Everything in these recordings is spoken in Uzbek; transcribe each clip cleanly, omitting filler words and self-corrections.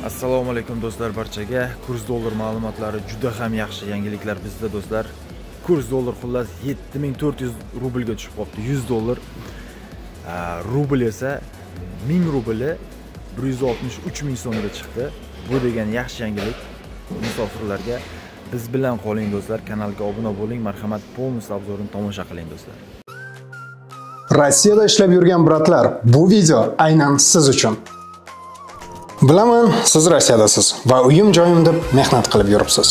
Assalomu alaykum do'stlar barchaga. Kurs dollar ma'lumotlari juda ham yaxshi yangiliklar bizda do'stlar. Kurs dollar xullas 7400 rublga tushib qoldi. 100 dollar. Rubl esa 1000 rubli 163 ming so'mga chiqdi. Bu degan yaxshi yangilik. Musofirlarga biz bilan qoling do'stlar. Kanalga obuna bo'ling, marhamat, polnis obzorini tomosha qiling do'stlar. Rossiyada ishlab yurgan bratlar, bu video aynan siz uchun. Bilaman, siz Rossiyadasiz va uyim joyim deb mehnat qilib yuribsiz.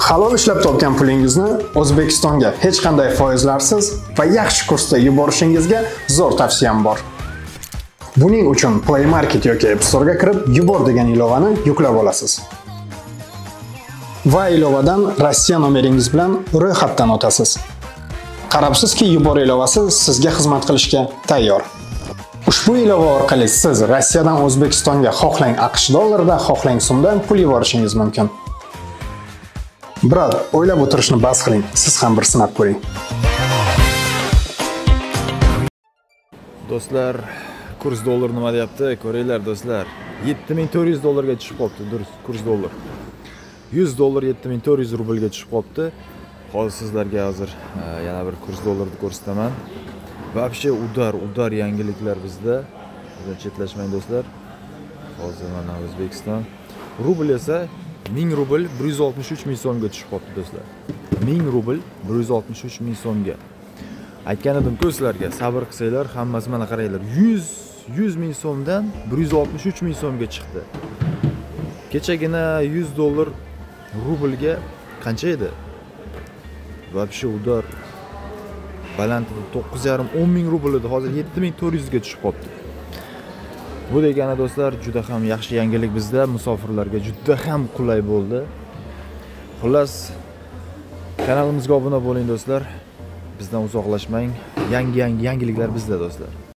Halol ishlab topgan pulingizni O'zbekistonga hech qanday foizlarsiz va yaxshi kursda yuborishingizga zo'r tavsiyam bor. Buning uchun Play Market yoki App Store ga kirib, Yubor degan ilovani yuklab olasiz. Va ilovadan Rossiya nomeringiz bilan ro'yxatdan o'tasiz. Qarabsizki, Yubor ilovasi sizga xizmat qilishga tayyor. Ushbu ilova orqali siz Rossiyadan O'zbekistonga xohlang AQSh dollarida, xohlang so'mdan pul yuborishingiz mumkin. Brat, o'ylab o'tirishni bas qiling, siz ham bir sinab ko'ring. Do'stlar, kurs dollar nima deyapti? Ko'ringlar do'stlar. 7400 dollarga tushib qoldi, durust, kurs dollar. 100 dollar 7400 rublga tushib qoldi. Hozir sizlarga yana bir kurs dollarni ko'rsataman. Вообще udar yangiliklar bizda. Chetlashmang do'stlar. Hozir mana O'zbekiston. Rubl esa 1000 rubl 163 ming so'mga tushib qoldi do'stlar. 1000 rubl 163 ming so'mga. Aytgan edim-ku sizlarga, sabr qilsanglar, hammasi mana qaranglar. 100 ming so'mdan 163 ming so'mga chiqdi. Kechagina 100 dollar rublga qancha edi? Вообще udar baland 9,5-10 ming rubl edi, hozir 7400 ga tushib qoldi. Bu degani do'stlar juda ham yaxshi yangilik bizda, musofirlarga juda ham qulay bo'ldi. Xullas, kanalimizga obuna bo'ling do'stlar. Bizdan uzoqlashmang. Yangi yangiliklar bizda do'stlar.